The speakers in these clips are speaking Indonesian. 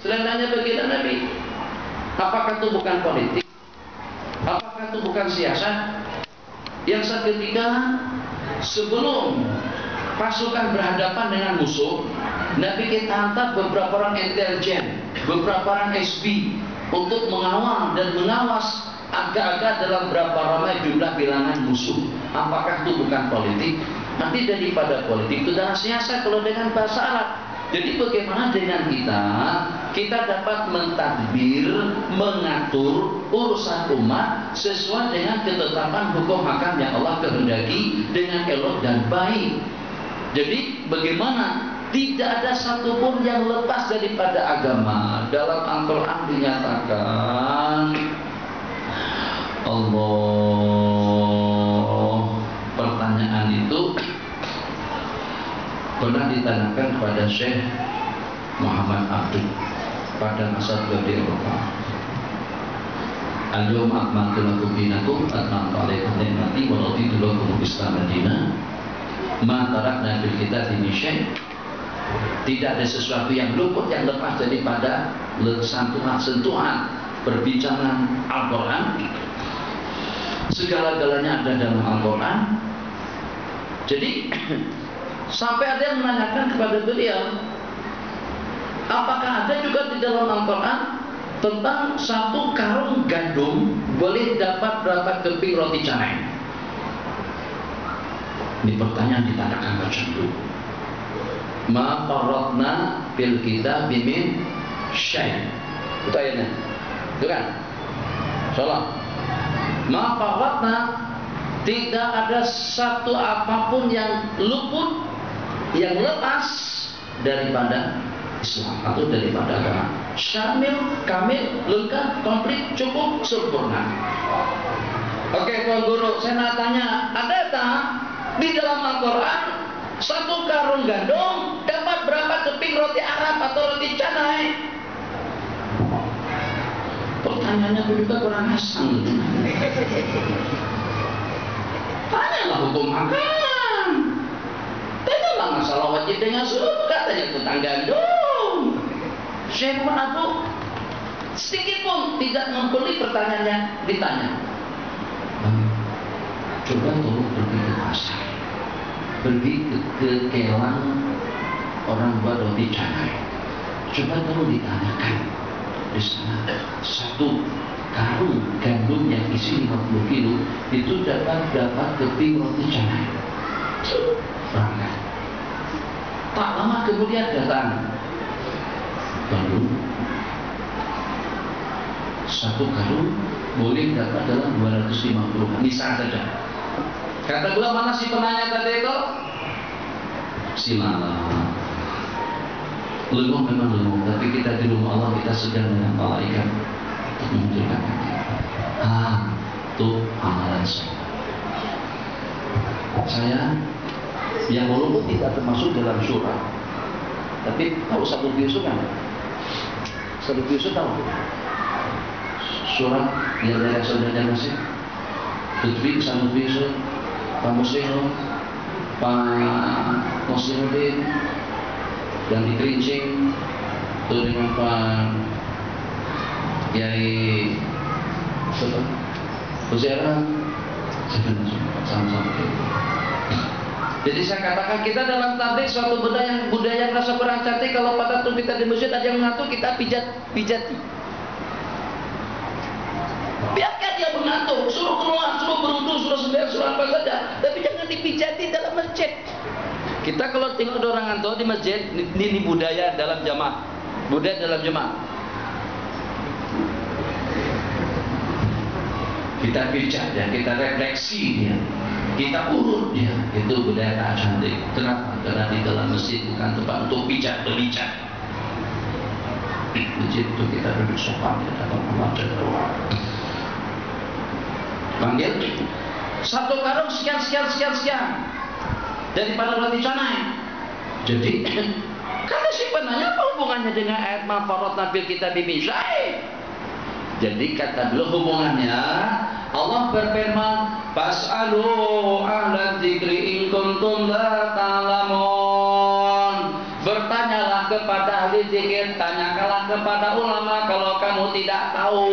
Selendangnya baginda Nabi. Apakah itu bukan politik? Apakah itu bukan siasat? Yang seketika sebelum pasukan berhadapan dengan musuh, Nabi kita hantar beberapa orang intelijen, beberapa orang SB untuk mengawal dan mengawas agak-agak dalam berapa ramai jumlah bilangan musuh. Apakah itu bukan politik? Nanti daripada politik itu adalah siasat kalau dengan bahasa Arab. Jadi bagaimana dengan kita? Kita dapat mentadbir, mengatur urusan umat sesuai dengan ketetapan hukum hakam yang Allah kehendaki dengan elok dan baik. Jadi bagaimana? Tidak ada satupun yang lepas daripada agama. Dalam Al-Quran dinyatakan Allah, pertanyaan itu pernah ditanyakan kepada Syekh Muhammad Abdul pada masa beliau di Eropa. Al-yawma akmaltu lakum dinakum wa atmamtu alaikum ni'mati wa raditu lakum al-Islam dinan. Ma tarakna fil kitabi min syai'. Tidak ada sesuatu yang luput yang lepas daripada sentuhan perbincangan Al-Quran. Segala-galanya ada dalam Al-Quran. Jadi sampai ada yang menanyakan kepada beliau, apakah ada juga di dalam Al-Quran tentang satu karung gandum boleh dapat berapa keping roti canai? Ini pertanyaan ditanyakan macam itu. Ma farratna fil kitabi min syai'. Itu ayatnya. Itu kan? Salah. Ma farratna, tidak ada satu apapun yang luput, yang lepas daripada Islam atau daripada agama. Syamil, kamil, lengkap, komplit, cukup, sempurna. Oke, Tuan Guru, saya nak tanya, ada tak di dalam Al-Quran satu karung gandum dapat berapa keping roti Arab atau roti canai? Pertanyaannya juga kurang asal. Tanyalah hukum hakam. Tanyalah masalah wajib dengan suruh, katanya tentang gandum. Syekh Muhammad Abu sedikit pun tidak membeli pertanyaannya ditanya. Coba tolong pergi ke pasar, pergi ke kelang orang buat roti canai. Coba tolong ditanyakan di sana satu karung gandum yang isi 50 kilo itu dapat keping roti canai. Berangkat. Tak lama kemudian datang gandum, satu karung boleh dapat dalam 250, misal saja. Kata gua, mana si penanya tadi itu? Silalah. Lenguh memang lenguh, tapi kita di rumah Allah, kita sedang dengan malaikat menunjukkan itu amalan saya yang walaupun tidak termasuk dalam surah, tapi tahu satu biusu kan? Satu biusu tahu? Surat yang dari saudaranya masih Lutfi sama biusu, Pak Muslimu, Pak Muslimuddin, dan di Kerincing itu dengan Pak Kiai Uzairah, sama-sama. Jadi saya katakan kita dalam tablik suatu budaya yang rasa kurang cantik. Kalau pada tuh kita di masjid ada yang mengatur, kita pijati. Biarkan dia mengatur, suruh keluar, suruh berwudu, suruh sembahyang, suruh apa saja, tapi jangan dipijati dalam masjid. Kita kalau tengok ada orang ngantor di masjid, ini budaya dalam jamaah. Budaya dalam jamaah. Kita pijat ya, kita refleksi dia, kita urut dia. Itu budaya tak cantik. Kenapa? Karena di dalam masjid bukan tempat untuk pijat, berbicara. Masjid itu kita duduk sopan, kita ngomong doa. Panggil satu karung sekian daripada roti canai. Jadi kata si penanya, apa hubungannya dengan ayat ma farratna fil kitabi min syai'? Jadi kata beliau hubungannya, Allah berfirman, fas'alu ahla dzikri in kuntum la ta'lamun. Bertanyalah kepada ahli zikir, tanyakanlah kepada ulama kalau kamu tidak tahu.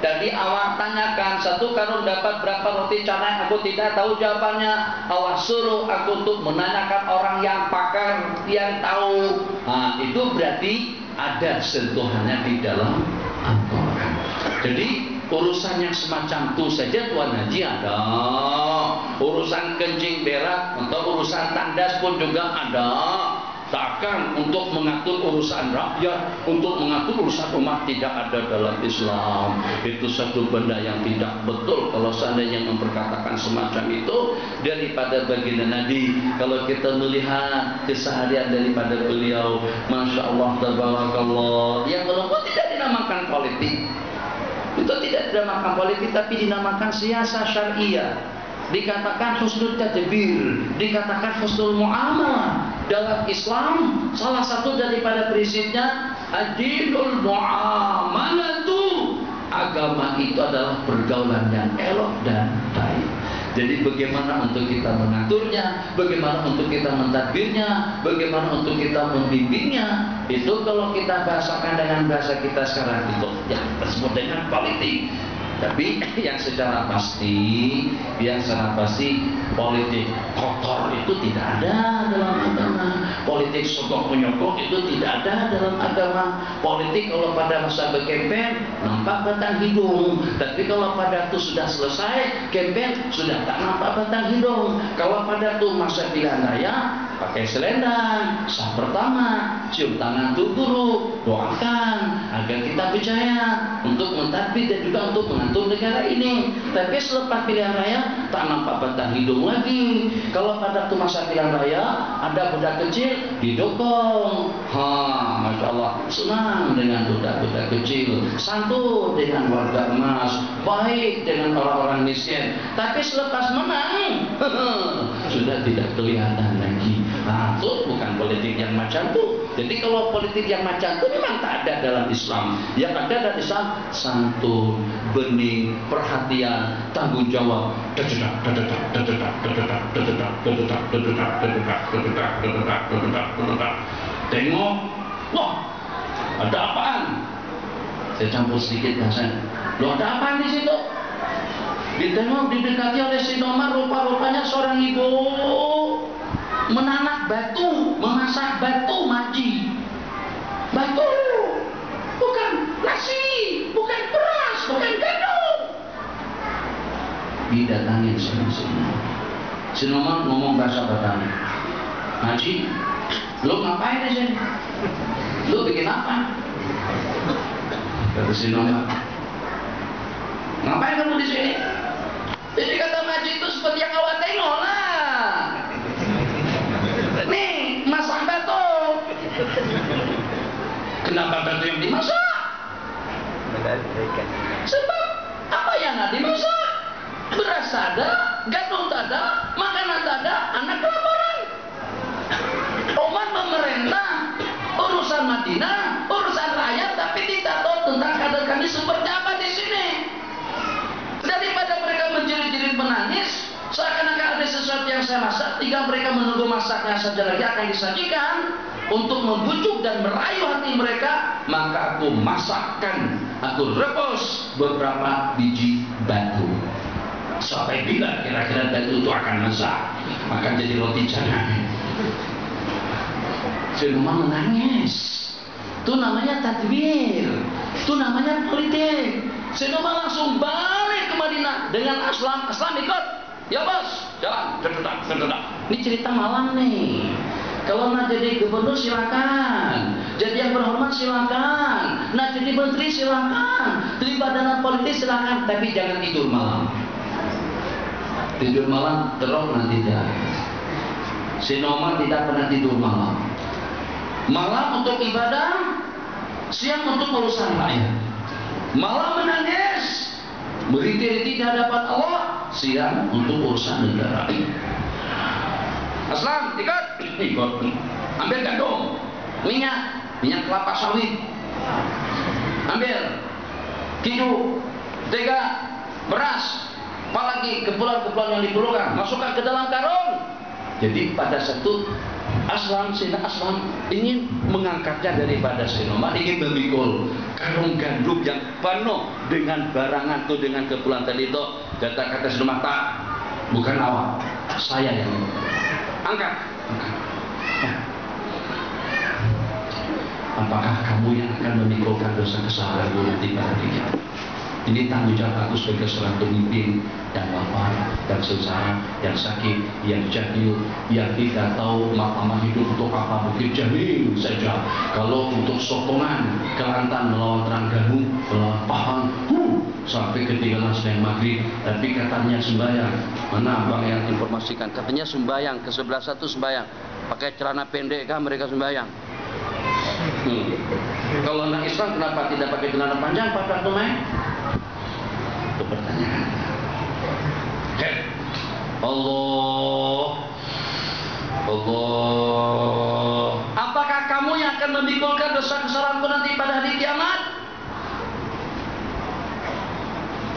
Jadi awak tanyakan, 1 karung dapat berapa roti canai, aku tidak tahu jawabannya. Awak suruh aku untuk menanyakan orang yang pakar, yang tahu. Nah, itu berarti ada sentuhannya di dalam Al-Quran. Jadi urusan yang semacam itu saja Tuan Haji ada. Urusan kencing berak atau urusan tandas pun juga ada. Takkan untuk mengatur urusan rakyat, untuk mengatur urusan umat tidak ada dalam Islam. Itu satu benda yang tidak betul kalau seandainya memperkatakan semacam itu daripada baginda Nabi. Kalau kita melihat keseharian daripada beliau, Masya Allah, tabarakallah, yang walaupun tidak dinamakan politik, itu tidak dinamakan politik tapi dinamakan siasah syariah. Dikatakan husnul tadbir, dikatakan husnul muamalah. Dalam Islam salah satu daripada prinsipnya adilul muamalatu. Agama itu adalah pergaulan yang elok dan baik. Jadi bagaimana untuk kita mengaturnya, bagaimana untuk kita mentadbirnya, bagaimana untuk kita membimbingnya, itu kalau kita bahasakan dengan bahasa kita sekarang itu yang disebut dengan politik. Tapi yang secara pasti politik kotor itu tidak ada dalam agama. Politik sogok menyogok itu tidak ada dalam agama. Politik kalau pada masa berkempen nampak batang hidung, tapi kalau pada itu sudah selesai kempen sudah tak nampak batang hidung. Kalau pada itu masa pilihan raya pakai selendang, sah pertama, cium tangan tuh guru, doakan agar kita percaya untuk mentadbir dan juga untuk mengatur negara ini. Tapi selepas pilihan raya tak nampak batang hidung lagi. Kalau pada tu masa pilihan raya ada budak kecil didokong, Masya Allah, senang dengan budak-budak kecil, santun dengan warga emas, baik dengan orang-orang miskin. Tapi selepas menang sudah tidak kelihatan lagi. Nah, itu bukan politik yang macam itu. Jadi kalau politik yang macam itu memang tak ada dalam Islam. Yang ada dalam Islam santun, bening, perhatian, tanggung jawab. Tengok, wah, ada apaan? Saya campur sedikit bahasa. Loh, ada apaan di situ? Ditengok, didekati oleh si Nomar, rupa-rupanya seorang ibu menanak batu, memasak batu maji. Batu, bukan nasi, bukan beras, bukan gandum. Didatangin sama si Nomar ngomong bahasa Betawi. Maji, lu ngapain di sini? Lu bikin apa? Kata si Nomar, ngapain kamu di sini? Jadi kata Maji itu seperti yang awak tengok lah. Nih, masak batu. Kenapa batu yang dimasak? Sebab apa yang ada dimasak? Beras ada, gandum tak ada, makanan tak ada, anak kelaparan. Umat memerintah, urusan Madinah, urusan rakyat, tapi tidak tahu tentang kader kami seperti apa di sini. Daripada mereka menjerit-jerit menangis, seakan-akan ada sesuatu yang saya masak, tinggal mereka menunggu masaknya saja lagi akan disajikan untuk membujuk dan merayu hati mereka. Maka aku masakkan, aku rebus beberapa biji batu. Sampai bila kira-kira batu itu akan masak, akan jadi roti canai. Sulaiman menangis. Itu namanya tadbir, itu namanya politik. Sulaiman langsung balik ke Madinah dengan Aslam ikut. Ya bos, jalan, dedak. Ini cerita malam nih. Kalau nak jadi gubernur silakan, jadi yang berhormat silakan, nak jadi menteri silakan, terlibat dalam politik silakan, tapi jangan tidur malam. Tidur malam terus nanti dah. Si Nomar tidak pernah tidur malam. Malam untuk ibadah, siang untuk urusan rakyat. Malam menangis, berhenti-henti di hadapan Allah, siang untuk urusan negara. Aslam, ikut. Ambil gandum, minyak kelapa sawit. Ambil kidu, tega, beras, apalagi keperluan-keperluan yang diperlukan, masukkan ke dalam karung. Jadi pada satu Aslam, Sina Aslam ingin mengangkatnya daripada Sinoma, ingin memikul karung gandum yang penuh dengan barangan tuh, dengan kepulan tadi itu. Kata Sinoma, tak, bukan awak, saya yang angkat. Ya. Apakah kamu yang akan memikulkan dosa kesalahan nanti pada hari kiamat? Ini tanggung jawab aku sebagai seorang pemimpin yang lapar, yang sengsara, yang sakit, yang jahil, yang tidak tahu makna hidup untuk apa. Mungkin jahil saja. Kalau untuk sokongan, kelantan melawan Terengganu, melawan Pahang, sampai ketinggalan sembahyang maghrib. Tapi katanya sembahyang. Mana abang yang informasikan? Katanya sembahyang, ke sebelah satu sembahyang. Pakai celana pendek kah mereka sembahyang? Kalau anak Islam kenapa tidak pakai celana panjang pada waktu itu pertanyaan. Allah, apakah kamu yang akan memikulkan dosa kesalahanku nanti pada hari kiamat?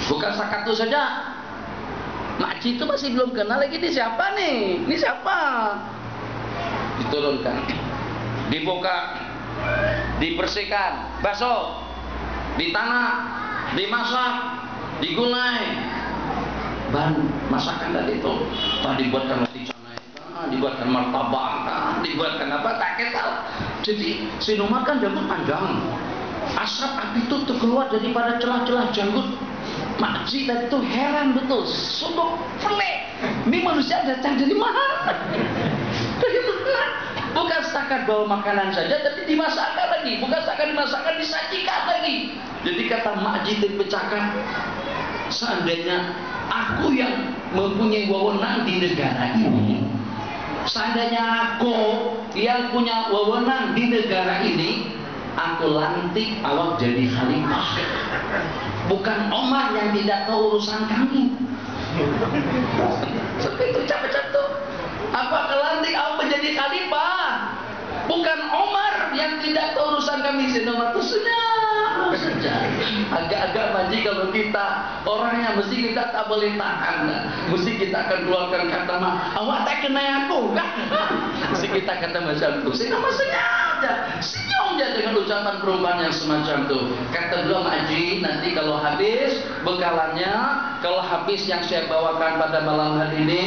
Bukan sakatu saja. Makcik itu masih belum kenal lagi, ini siapa nih? Ini siapa? Diturunkan, dibuka, dibersihkan, bakso, ditanah, dimasak, digulai, bahan masakan tadi itu. Dibuatkan roti canai, dibuatkan martabak, dibuatkan apa? Tak ketal. Jadi Sinoma kan janggut panjang, asap api itu keluar daripada celah-celah janggut. Makcik tadi itu heran betul, sungguh pelik. Ini manusia datang dari mana? Dari mana? Bukan setakat bawa makanan saja, tapi dimasakkan lagi. Bukan setakat dimasakkan, disajikan lagi. Jadi kata makcik dipecahkan, seandainya aku yang mempunyai wewenang di negara ini, seandainya aku yang punya wewenang di negara ini, aku lantik awak jadi khalifah. Bukan Omar yang tidak tahu urusan kami. Seperti itu capek tuh. Apa kelantik awak menjadi khalifah? Bukan Omar yang tidak tahu urusan kami. Sinoma itu senyap saja. Agak-agak maji kalau kita orangnya mesti kita tak boleh tahan. Mesti kita akan keluarkan kata awak tak kenal aku kan? Mesti kita kata macam itu. Sinoma senyap aja, senyum aja dengan ucapan perumpamaan yang semacam itu. Kata beliau, maji nanti kalau habis bekalannya, kalau habis yang saya bawakan pada malam hari ini,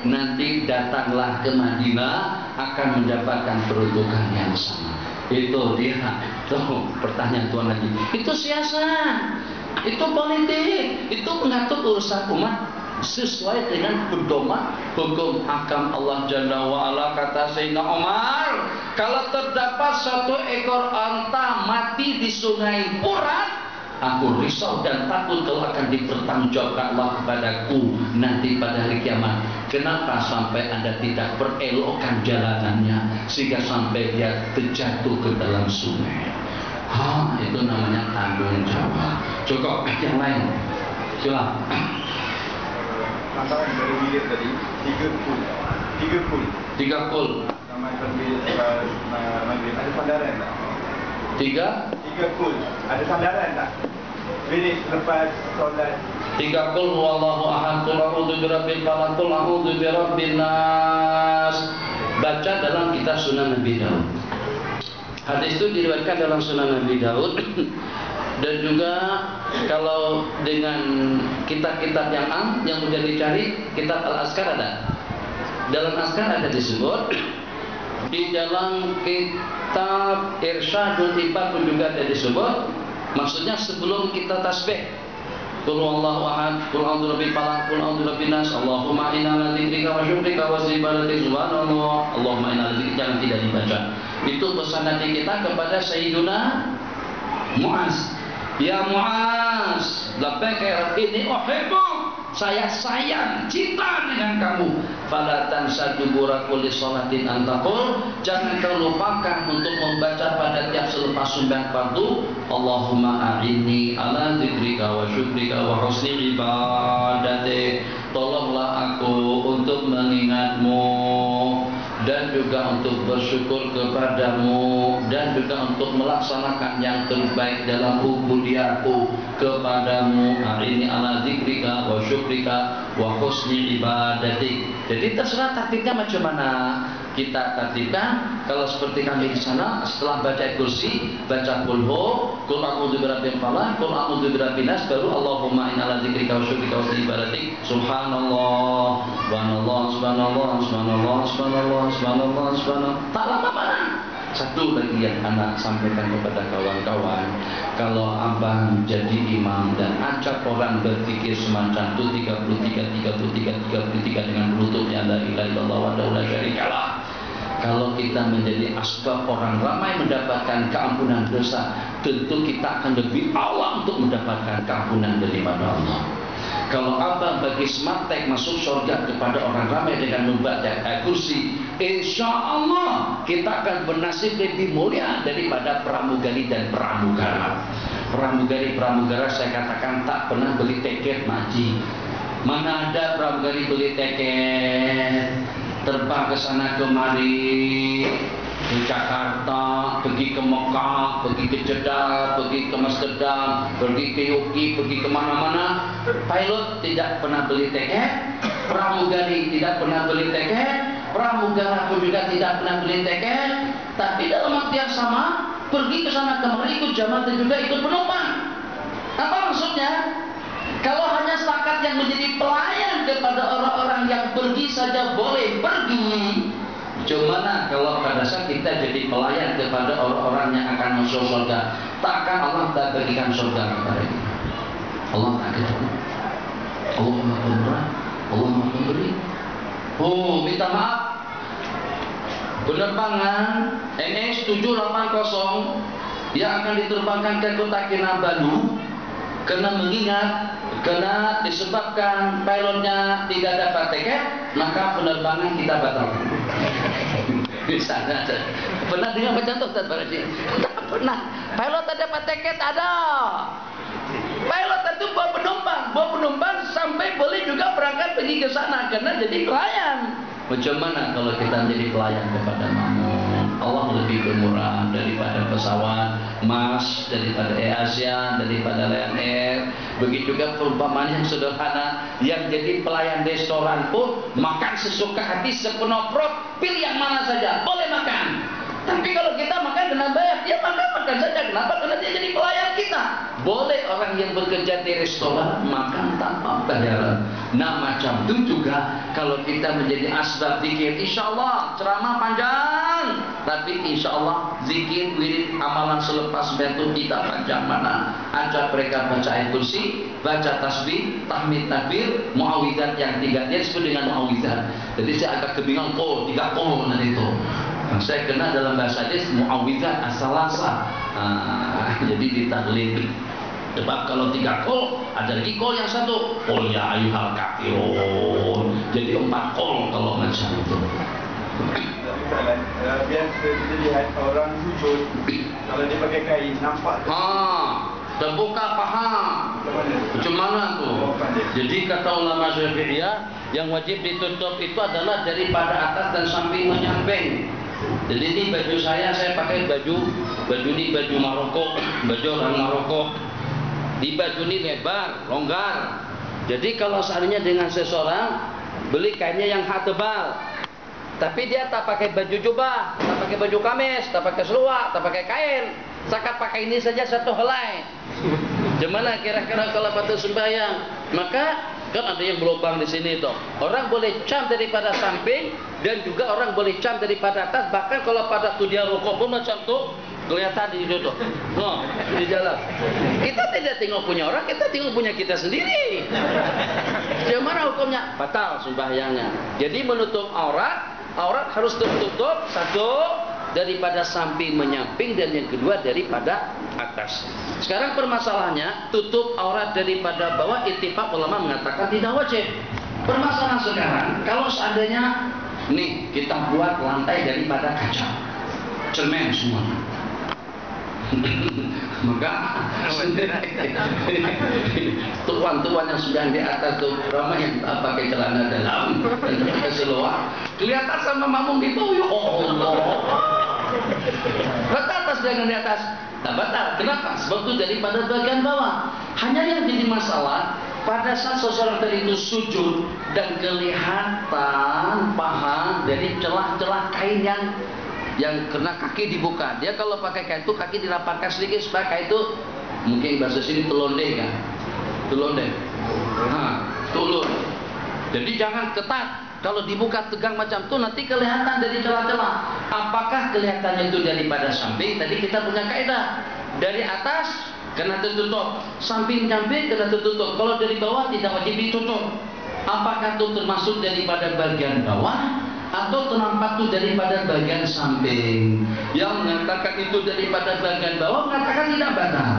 nanti datanglah ke Madinah akan mendapatkan peruntukan yang sama. Itu dia. Tuh pertanyaan Tuhan lagi. Itu siasat, itu politik, itu mengatur urusan umat sesuai dengan pedoman hukum hakam Allah Jalla wa'ala. Kata Sayyidina Umar, kalau terdapat satu ekor onta mati di sungai Furat, aku risau dan takut kalau akan dipertanggungjawabkan Allah kepadaku nanti pada hari kiamat. Kenapa sampai Anda tidak perelokkan jalanannya sehingga sampai dia terjatuh ke dalam sungai? Itu namanya tanggung jawab. Cukup yang lain. Silakan. Antara dari bilik tadi 3 pool. 3 pool. Nama maghrib ada sandaran tak? 3 pool. Ada sandaran tak? Bilik lepas solat 3 qul huwallahu ahad, qul a'udzu birabbil falaq, qul a'udzu birabbin nas. Baca dalam kitab Sunan Nabi Daud. Hadis itu diriwayatkan dalam Sunan Nabi Daud. Dan juga kalau dengan kitab-kitab yang yang mudah dicari, kitab Al-Azkar ada. Dalam Azkar ada disebut, di dalam kitab Irsyadul Ibad juga ada disebut. Maksudnya sebelum kita tasbih, qul huwallahu ahad, qul a'udzu birabbil falaq, qul a'udzu birabbin nas, Allahumma inna ala dzikrika wa syukrika wa ibadatik subhanallah, Allahumma inna ala dzikrika, jangan tidak dibaca. Itu pesan Nabi kita kepada Sayyiduna Mu'az. Ya Mu'az, labbaik ya Rabbi, ini uhibbu, saya sayang, cinta dengan kamu. Fala tansa dubura kulli sholatin antaqul, jangan kau lupakan untuk membaca pada tiap selepas sembahyang fardu, Allahumma a'inni ala dzikrika wa syukrika wa husni ibadatik. Tolonglah aku untuk mengingatmu dan juga untuk bersyukur kepadamu dan juga untuk melaksanakan yang terbaik dalam ubudiyaku kepadamu. A'inni ala dzikrika wa syukrika wa husni ibadatik. Jadi terserah taktiknya macam mana. kita tertibkan. Kalau seperti kami di sana, setelah baca kursi, baca kulhu, kul a'udzu birabbil falaq, kul a'udzu birabbin nas, baru Allahumma inna ala dzikrika wa syukrika wa husni ibadatik, subhanallah, subhanallah, subhanallah, subhanallah, subhanallah, subhanallah, subhanallah. Tak lama mana. Satu lagi yang anak sampaikan kepada kawan-kawan, kalau abang jadi imam dan ajak orang berpikir semacam itu 33 dengan pelututnya la ilaha illallah wahdahu la syarikalah. Kalau kita menjadi asbab orang ramai mendapatkan keampunan dosa, tentu kita akan lebih awal untuk mendapatkan keampunan daripada Allah. Kalau abang bagi smartek masuk surga kepada orang ramai dengan membaca kursi, insya Allah kita akan bernasib lebih mulia daripada pramugari dan pramugara. Pramugari saya katakan tak pernah beli tiket maji. Mana ada pramugari beli tiket, terbang ke sana kemari, ke Jakarta, pergi ke Mekah, pergi ke Jeddah, pergi ke Amsterdam, pergi ke UK, pergi kemana-mana. Pilot tidak pernah beli tiket, pramugari tidak pernah beli tiket, pramugara pun juga tidak pernah beli tiket. Tapi dalam waktu yang sama, pergi ke sana kemari ikut jamaah dan juga ikut penumpang. Apa maksudnya? Kalau hanya setakat yang menjadi pelayan kepada orang-orang yang pergi saja boleh pergi, gimana kalau pada saat kita jadi pelayan kepada orang-orang yang akan masuk surga? Takkan Allah tak berikan surga kepada kita? Allah tak ketemu. Allah Maha Pemurah, Allah Maha Pemberi. Oh, minta maaf. Penerbangan NS780 yang akan diterbangkan ke Kota Kinabalu, karena disebabkan pilotnya tidak dapat tiket, maka penerbangan kita batalkan. Misalnya, pernah dengar macam tu Ustaz Baraji? Tak pernah. Pilot tak dapat tiket ada. Pilot itu bawa penumpang sampai boleh juga berangkat pergi ke sana karena jadi pelayan. Macam mana kalau kita menjadi pelayan kepada makmum? Allah lebih bermurah daripada pesawat Mas, daripada AirAsia, daripada Lion Air. Begitu juga perumpamaan yang sederhana, yang jadi pelayan restoran pun makan sesuka hati, sepenuh perut, pilih yang mana saja, boleh makan. Tapi kalau kita makan kena bayar, dia makan saja. Kenapa? Karena dia jadi pelayan kita. Boleh orang yang bekerja di restoran makan tanpa bayaran. Nah macam itu juga kalau kita menjadi asbab zikir, insya Allah ceramah panjang, tapi insya Allah zikir, wirid, amalan selepas itu kita panjang mana. Ajak mereka baca ayat kursi, baca tasbih, tahmid, takbir, muawwidzat yang 3 dia disebut dengan muawwidzat. Jadi saya agak kebingungan, 3 nanti itu. Saya kenal dalam bahasa hadis muawwidzat as-salasa. Jadi ditaklid. Sebab kalau 3 kol, ada lagi kol yang satu. Qul ya ayyuhal kafirun. Jadi 4 kol kalau macam itu. Biasa kita lihat orang sujud, kalau dia pakai kain nampak. Terbuka paha. Macam mana tu? Jadi kata ulama Syafi'iyah, yang wajib ditutup itu adalah daripada atas dan samping menyamping. Jadi ini baju saya pakai baju ini baju Maroko, baju orang Maroko. Di baju ini lebar, longgar. Jadi kalau seandainya dengan seseorang beli kainnya yang tebal, tapi dia tak pakai baju jubah, tak pakai baju kamis, tak pakai seluar, tak pakai kain, sakat pakai ini saja satu helai. Gimana kira-kira kalau patut sembahyang? Maka kan ada yang berlubang di sini tuh. Orang boleh cam daripada samping dan juga orang boleh cam daripada atas. Bahkan kalau pada tu dia rokok pun macam tu kelihatan di situ tuh. Di jalan. Kita tidak tengok punya orang, kita tengok punya kita sendiri. Gimana hukumnya? Batal sembahyangnya. Jadi menutup aurat harus tertutup, satu daripada samping menyamping dan yang kedua daripada atas. Sekarang permasalahannya tutup aurat daripada bawah, ittifaq ulama mengatakan tidak wajib. Permasalahan sekarang kalau seandainya nih kita buat lantai daripada kaca, cermin semua. Maka tuan-tuan yang sudah di atas tuh ramai yang tak pakai celana dalam dan pakai seluar kelihatan sama makmum itu. Ya Allah, batal atas dengan di atas tak batal. Kenapa? Sebab itu daripada bagian bawah. Hanya yang jadi masalah pada saat seseorang tadi itu sujud dan kelihatan paha dari celah-celah kain yang kena kaki dibuka. Dia kalau pakai kain itu kaki dirapatkan sedikit supaya kain itu mungkin bahasa sini telonde kan, telonde, tulur. Jadi jangan ketat. Kalau dibuka tegang macam itu nanti kelihatan dari celah-celah. Apakah kelihatannya itu daripada samping? Tadi kita punya kaidah. Dari atas kena tertutup, samping-samping kena tertutup. Kalau dari bawah tidak wajib ditutup. Apakah itu termasuk daripada bagian bawah atau ternampak itu daripada bagian samping? Yang mengatakan itu daripada bagian bawah mengatakan tidak batal.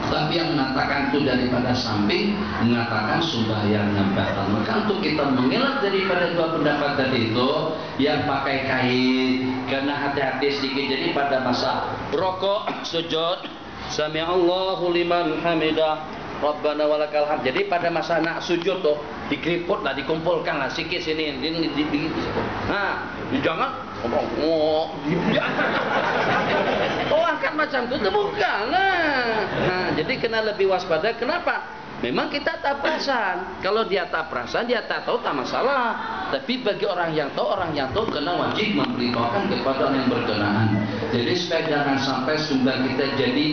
Tapi yang mengatakan itu daripada samping mengatakan sembahyangnya batal. Maka untuk kita mengelak daripada dua pendapat tadi itu, yang pakai kain karena hati-hati sedikit. Jadi pada masa rokok, sujud, sami Allahu liman hamidah, Rabbana walakal hamd. Jadi pada masa nak sujud tuh dikeriput lah, dikumpulkan lah sikit sini. Nah, jangan angkat macam itu bukan lah. Nah, jadi kena lebih waspada. Kenapa? Memang kita tak perasan. Kalau dia tak perasan, dia tak tahu, tak masalah. Tapi bagi orang yang tahu kena wajib memberitahukan kepada orang yang berkenaan. Jadi supaya jangan sampai sumber kita jadi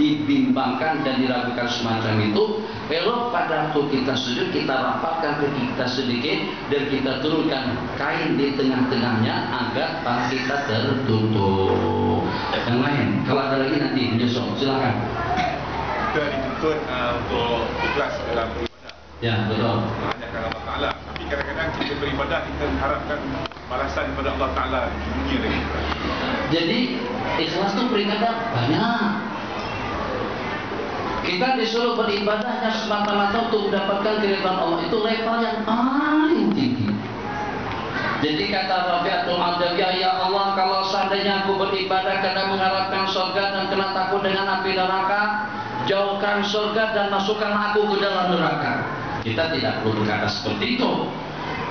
dibimbangkan dan diragukan semacam itu. Kalau pada waktu kita sujud, kita rapatkan kaki kita sedikit dan kita turunkan kain di tengah-tengahnya agar tangan kita tertutup. Yang lain, kalau ada lagi nanti menyusul, silakan. Kita dituntut untuk ikhlas dalam beribadah. Ya, betul. Menghanyarkan Allah Ta'ala. Tapi kadang-kadang kita beribadah, kita mengharapkan balasan daripada Allah Ta'ala di dunia lagi. Jadi ikhlas itu peringatan banyak. Kita disuruh beribadahnya semata-mata untuk mendapatkan keridhaan Allah. Itu level yang paling tinggi. Jadi kata Rabi'atul Adawiyah, ya Allah, kalau seandainya aku beribadah karena mengharapkan surga dan kena takut dengan api neraka, jauhkan surga dan masukkan aku ke dalam neraka. Kita tidak perlu berkata seperti itu.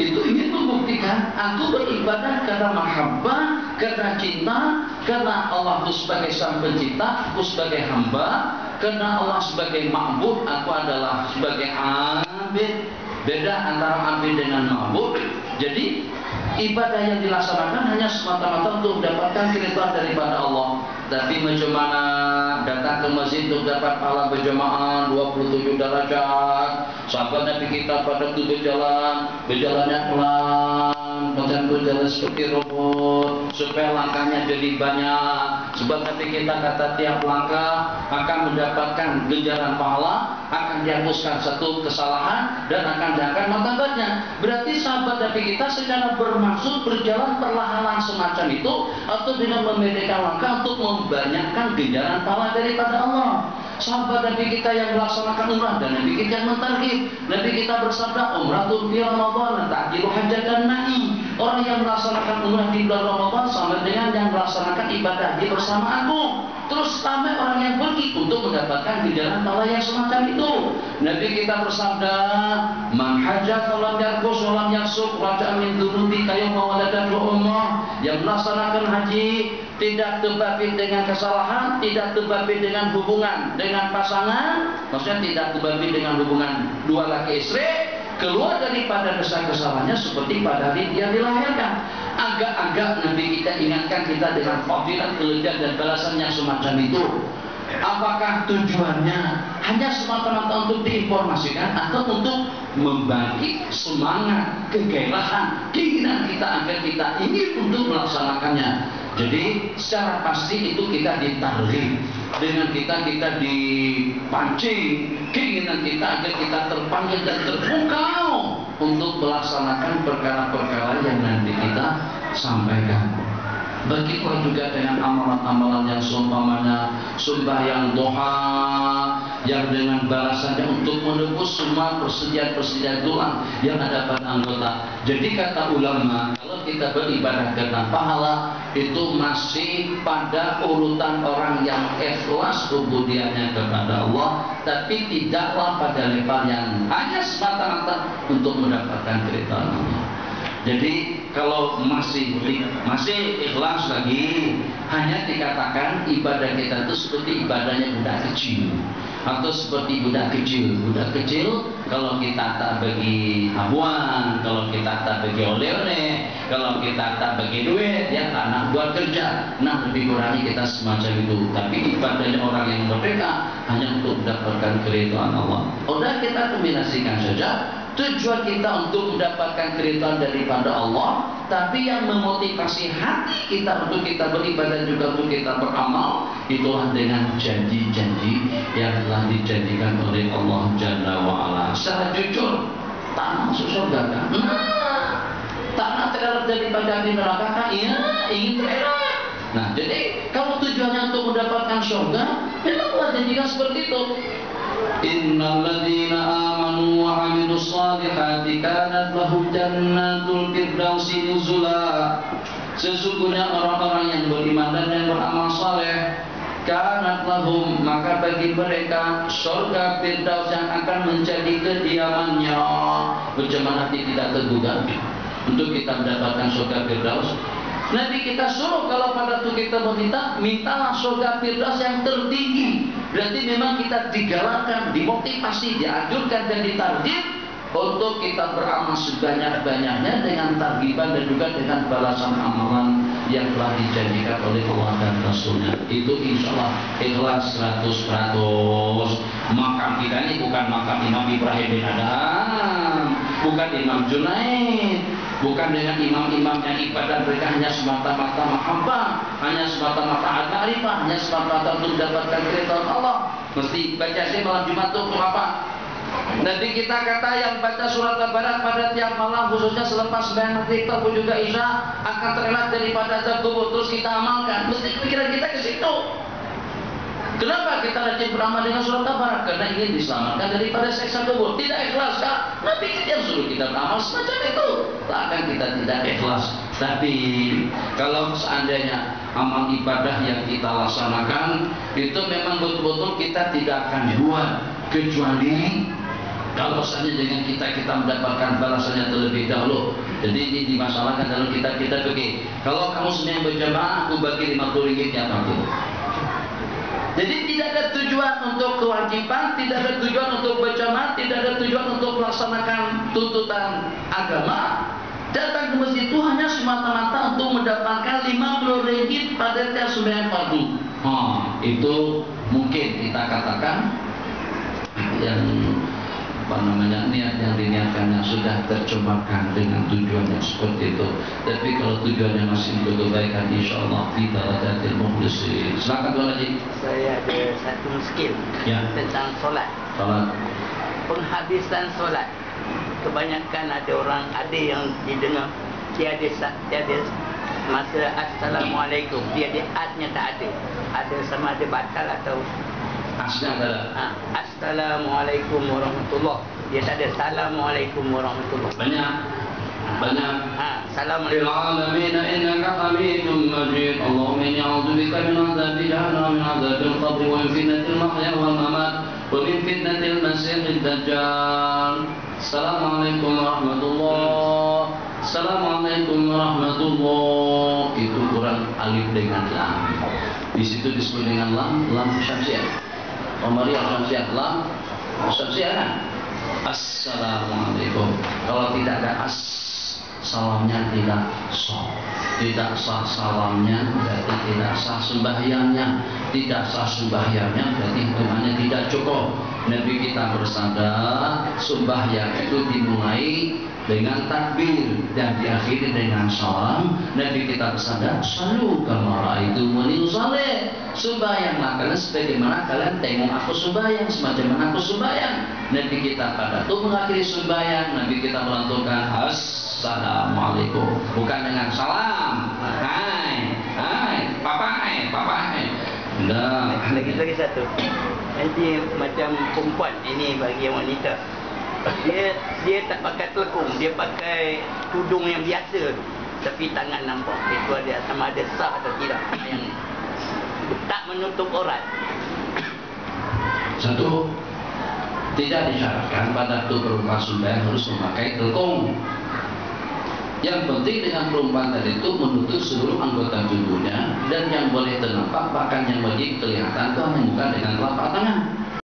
Itu ingin membuktikan aku beribadah karena mahabbah, karena cinta, karena Allah itu sebagai sang pencipta, aku sebagai hamba, karena Allah sebagai ma'bud, aku adalah sebagai abid. Beda antara abid dengan ma'bud. Jadi ibadah yang dilaksanakan hanya semata-mata untuk mendapatkan keridhaan daripada Allah. Tapi macam mana datang ke masjid untuk dapat pahala berjamaah 27 derajat. Sahabat Nabi kita pada itu berjalannya pelan, macam berjalan seperti robot, supaya langkahnya jadi banyak. Sebab Nabi kita kata tiap langkah akan mendapatkan ganjaran pahala, akan dihapuskan satu kesalahan dan akan diangkat martabatnya. Berarti sahabat Nabi kita secara bermaksud berjalan perlahan semacam itu atau dengan membedakan langkah untuk membanyakkan ganjaran pahala daripada Allah. Sahabat Nabi kita yang melaksanakan umrah dan Nabi kita yang mentarghib. Nabi kita bersabda, umratul fi Ramadan ta'dilu hajjatan ma'i. Orang yang melaksanakan umrah di bulan Ramadan sama dengan yang melaksanakan ibadah di bersama aku. Terus sampai orang yang pergi untuk mendapatkan ganjaran pahala yang semacam itu. Nabi kita bersabda, man hajjat falam yarkus walam yasuk raja'a min dzunubi kayawma waladatu ummah. Yang melaksanakan haji tidak terbabit dengan kesalahan, tidak terbabit dengan hubungan dengan pasangan, maksudnya tidak terbabit dengan hubungan dua laki istri, keluar daripada dosa kesalahannya seperti pada hari dia dilahirkan. Agak-agak Nabi kita ingatkan kita dengan fadilat, kelebihan dan balasan yang semacam itu. Apakah tujuannya hanya semata-mata untuk diinformasikan atau untuk membangkit semangat, kegairahan, keinginan kita agar kita ingin untuk melaksanakannya? Jadi secara pasti itu kita ditarghib, dengan kita dipancing keinginan kita agar kita terpanggil dan terpukau untuk melaksanakan perkara-perkara yang nanti kita sampaikan. Begitu juga dengan amalan-amalan yang seumpamanya sembahyang duha yang dengan balasannya untuk menebus semua persediaan-persediaan tulang yang ada pada anggota. Jadi kata ulama, kalau kita beribadah karena pahala itu masih pada urutan orang yang ikhlas ubudiannya kepada Allah, tapi tidaklah pada level yang hanya semata-mata untuk mendapatkan keridhaan Allah. Jadi kalau masih ikhlas lagi, hanya dikatakan ibadah kita itu seperti ibadahnya budak kecil, atau seperti budak kecil. Budak kecil kalau kita tak bagi habuan, kalau kita tak bagi oleh-oleh, kalau kita tak bagi duit, ya tak nak buat kerja. Nah, lebih kurangi kita semacam itu. Tapi ibadahnya orang yang merdeka hanya untuk mendapatkan keridhaan Allah. Udah, kita kombinasikan saja. Tujuan kita untuk mendapatkan keridhaan daripada Allah, tapi yang memotivasi hati kita untuk kita beribadah juga untuk kita beramal, itulah dengan janji-janji yang telah dijanjikan oleh Allah Jalla wa'ala. Secara jujur, tak masuk surga kan? Tak nak terelak daripada api neraka kan? Iya, ingin terelak. Nah, jadi kalau tujuannya untuk mendapatkan surga, memang Allah janjikan seperti itu. Innal ladzina amanu wa 'amilus shalihati kanat lahum jannatul firdausi nuzula. Sesungguhnya orang-orang yang beriman dan yang beramal saleh, kanat lahum, maka bagi mereka surga firdaus yang akan menjadi kediamannya. Berjemaah hati tidak tergugah untuk kita mendapatkan surga firdaus. Nabi kita suruh kalau pada itu kita meminta, mintalah surga firdaus yang tertinggi. Berarti memang kita digalakkan, dimotivasi, dianjurkan dan ditarget untuk kita beramal sebanyak-banyaknya dengan targiban dan juga dengan balasan amalan yang telah dijanjikan oleh Allah dan Rasulnya. Itu insya Allah ikhlas 100%. Makam kita ini bukan makam Imam Ibrahim bin Adam, bukan Imam Junaid, bukan dengan imam-imam yang ibadah mereka hanya semata-mata mahabbah, hanya semata-mata al-ma'rifah, hanya semata-mata untuk mendapatkan keridhaan Allah. Mesti baca sih malam Jumat itu untuk apa? Nanti kita kata yang baca surat Al-Barat pada tiap malam, khususnya selepas sembahyang maghrib ataupun juga isya, akan terelak daripada azab kubur. Terus kita amalkan. Mesti pikiran kita ke situ. Kenapa kita rajin beramal dengan surat Al-Barat? Karena ingin diselamatkan daripada siksa kubur. Tidak ikhlas kan? Nabi yang suruh kita beramal semacam itu. Takkan kita tidak ikhlas. Tapi kalau seandainya amal ibadah yang kita laksanakan itu memang betul-betul kita tidak akan buat, kecuali kalau saja dengan kita mendapatkan balasannya terlebih dahulu. Jadi ini dimasalahkan dalam kitab kita begini. Kalau kamu sedang berjamaah, aku bagi 50 ringgit ya Pak. Jadi tidak ada tujuan untuk kewajiban, tidak ada tujuan untuk berjamaah, tidak ada tujuan untuk melaksanakan tuntutan agama. Datang ke masjid itu hanya semata-mata untuk mendapatkan 50 ringgit pada tiap sembahyang fardu. Itu mungkin kita katakan yang niat yang diniatkannya sudah tercemarkan dengan tujuan yang seperti itu. Tapi kalau tujuannya masih untuk kebaikan, insya Allah kita adatil mukhlisin. Silakan Tuan Haji. Saya ada satu skill tentang solat. Penghabisan solat. Kebanyakan ada yang didengar tiada masa assalamualaikum, tiada adnya tak ada. Ada sama ada batal atau asnya adalah assalamualaikum warahmatullahi. Dia tak ada assalamualaikum warahmatullahi. Banyak. Assalamualaikum. Alamin innaka hamidum majid. Allahumma inni a'udzubika min adzabi jahannam, min adzabil qabr, wa min fitnatil mahya wal mamat, wa min fitnatil masiihid dajjal. Assalamualaikum warahmatullahi. Assalamualaikum warahmatullahi. Itu Quran alif dengan lam. Di situ disebut dengan lam syamsiah. Qamariyah syamsiah, lam syamsiah kan? Assalamualaikum. Kalau tidak ada salamnya tidak sah salamnya, berarti tidak sah sembahyangnya. Tidak sah sembahyangnya berarti hitungannya tidak cukup. Nabi kita bersabda, sembahyang itu dimulai dengan takbir dan diakhiri dengan salam. Nabi kita bersabda, "Sallu kama ra'aitumuni usalli." Sembahyanglah kalian sebagaimana kalian tengok aku sembahyang, semacam mana aku sembahyang. Nabi kita pada itu mengakhiri sembahyang, Nabi kita melantunkan assalamualaikum, bukan dengan salam. Hai, papa. Nah, lagi satu. Nanti macam perempuan ini bagi yang wanita. Dia tak pakai telekung, dia pakai tudung yang biasa tu. Tapi tangan nampak. Itu ada sama ada sah atau tidak. Yang tak menutup aurat. Satu, tidak disyaratkan pada waktu perempuan sembahyang harus memakai telekung. Yang penting dengan perempuan tadi itu menutup seluruh anggota tubuhnya, dan yang boleh ternampak bahkan yang bagi kelihatan itu hanya muka dengan telapak tangan.